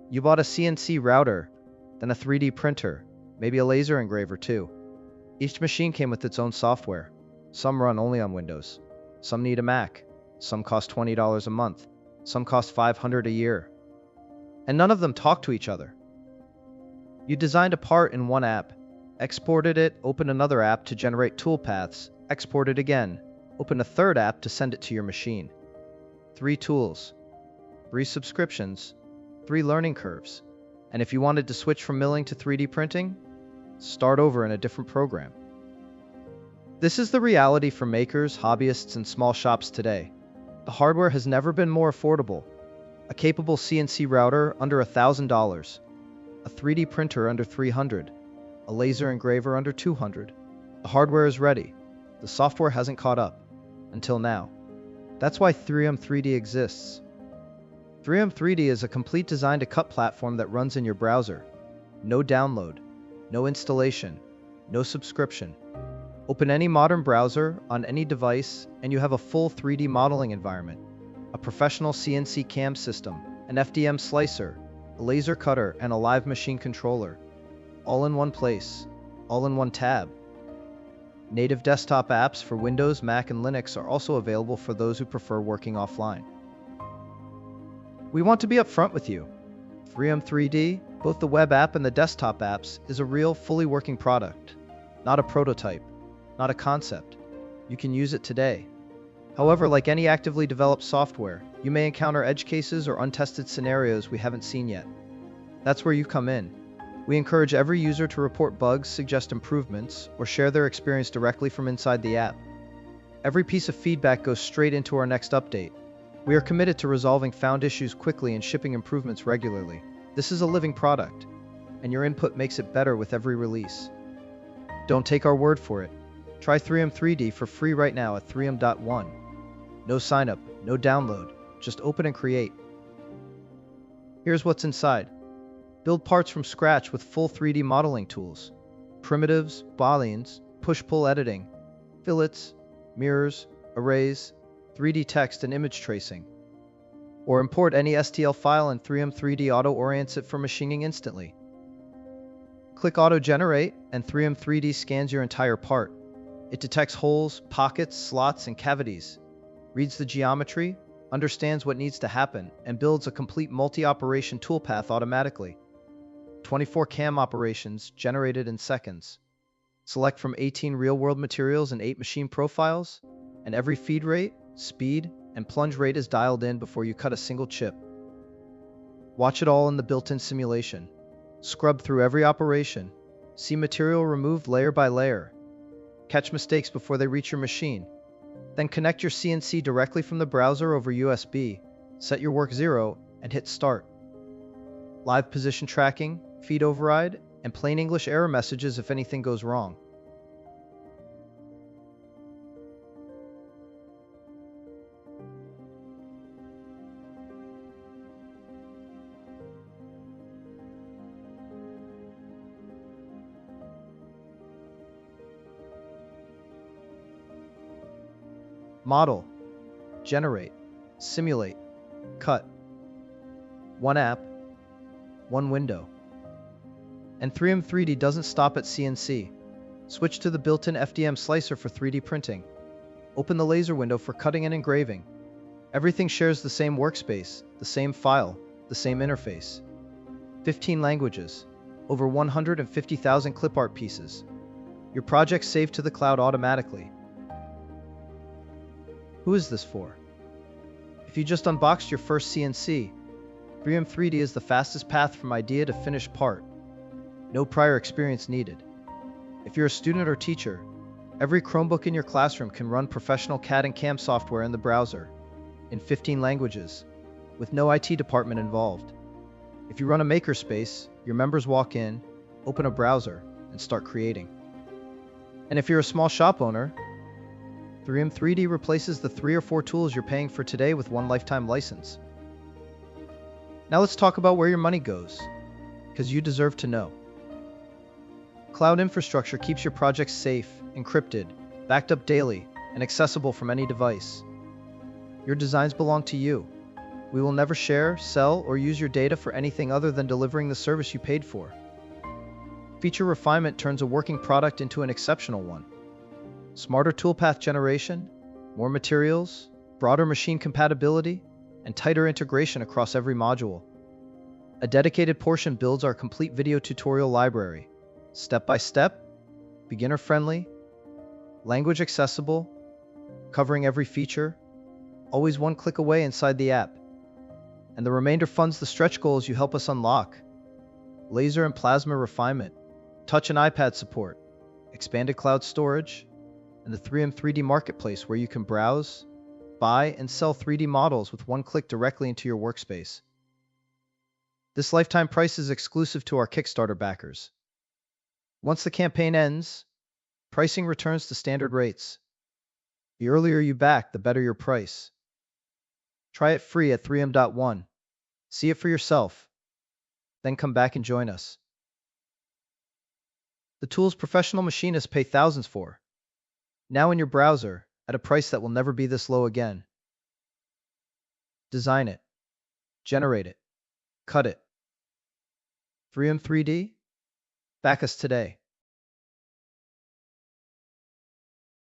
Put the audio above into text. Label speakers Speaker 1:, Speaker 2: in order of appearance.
Speaker 1: You bought a CNC router, then a 3D printer, maybe a laser engraver too. Each machine came with its own software. Some run only on Windows. Some need a Mac. Some cost $20 a month. Some cost $500 a year. And none of them talk to each other. You designed a part in one app, exported it, opened another app to generate toolpaths, export it again, open a third app to send it to your machine. 3 tools, 3 subscriptions, 3 learning curves. And if you wanted to switch from milling to 3D printing, start over in a different program. This is the reality for makers, hobbyists, and small shops today. The hardware has never been more affordable. A capable CNC router under $1,000, a 3D printer under $300, a laser engraver under $200. The hardware is ready. The software hasn't caught up. Until now. That's why Thrium3D exists. Thrium3D is a complete design-to-cut platform that runs in your browser. No download, no installation, no subscription. Open any modern browser on any device and you have a full 3D modeling environment, a professional CNC cam system, an FDM slicer, a laser cutter, and a live machine controller. All in one place, all in one tab. Native desktop apps for Windows, Mac, and Linux are also available for those who prefer working offline. We want to be upfront with you. Thrium3D, both the web app and the desktop apps, is a real, fully working product. Not a prototype, not a concept. You can use it today. However, like any actively developed software, you may encounter edge cases or untested scenarios we haven't seen yet. That's where you come in. We encourage every user to report bugs, suggest improvements, or share their experience directly from inside the app. Every piece of feedback goes straight into our next update. We are committed to resolving found issues quickly and shipping improvements regularly. This is a living product, and your input makes it better with every release. Don't take our word for it. Try Thrium3D for free right now at thrium.one. No sign up, no download, just open and create. Here's what's inside. Build parts from scratch with full 3D modeling tools, primitives, booleans, push-pull editing, fillets, mirrors, arrays, 3D text and image tracing. Or import any STL file and Thrium3D auto-orients it for machining instantly. Click Auto-Generate and Thrium3D scans your entire part. It detects holes, pockets, slots, and cavities, reads the geometry, understands what needs to happen, and builds a complete multi-operation toolpath automatically. 24 CAM operations generated in seconds. Select from 18 real-world materials and 8 machine profiles, and every feed rate, speed, and plunge rate is dialed in before you cut a single chip. Watch it all in the built-in simulation. Scrub through every operation. See material removed layer by layer. Catch mistakes before they reach your machine. Then connect your CNC directly from the browser over USB, set your work 0, and hit Start. Live position tracking, feed override, and plain English error messages if anything goes wrong. Model, generate, simulate, cut. One app, one window. And Thrium3D doesn't stop at CNC. Switch to the built-in FDM slicer for 3D printing. Open the laser window for cutting and engraving. Everything shares the same workspace, the same file, the same interface. 15 languages, over 150,000 clip art pieces. Your project's saved to the cloud automatically. Who is this for? If you just unboxed your first CNC, Thrium3D is the fastest path from idea to finished part. No prior experience needed. If you're a student or teacher, every Chromebook in your classroom can run professional CAD and CAM software in the browser, in 15 languages, with no IT department involved. If you run a makerspace, your members walk in, open a browser, and start creating. And if you're a small shop owner, Thrium3D replaces the 3 or 4 tools you're paying for today with one lifetime license. Now let's talk about where your money goes, because you deserve to know. Cloud infrastructure keeps your projects safe, encrypted, backed up daily, and accessible from any device. Your designs belong to you. We will never share, sell, or use your data for anything other than delivering the service you paid for. Feature refinement turns a working product into an exceptional one. Smarter toolpath generation, more materials, broader machine compatibility, and tighter integration across every module. A dedicated portion builds our complete video tutorial library, step by step, beginner-friendly, language accessible, covering every feature, always one click away inside the app. And the remainder funds the stretch goals you help us unlock. Laser and plasma refinement, touch and iPad support, expanded cloud storage, and the Thrium3D Marketplace where you can browse, buy, and sell 3D models with one click directly into your workspace. This lifetime price is exclusive to our Kickstarter backers. Once the campaign ends, pricing returns to standard rates. The earlier you back, the better your price. Try it free at thrium.one. See it for yourself. Then come back and join us. The tools professional machinists pay thousands for. Now in your browser, at a price that will never be this low again. Design it. Generate it. Cut it. Thrium3D? Back us today.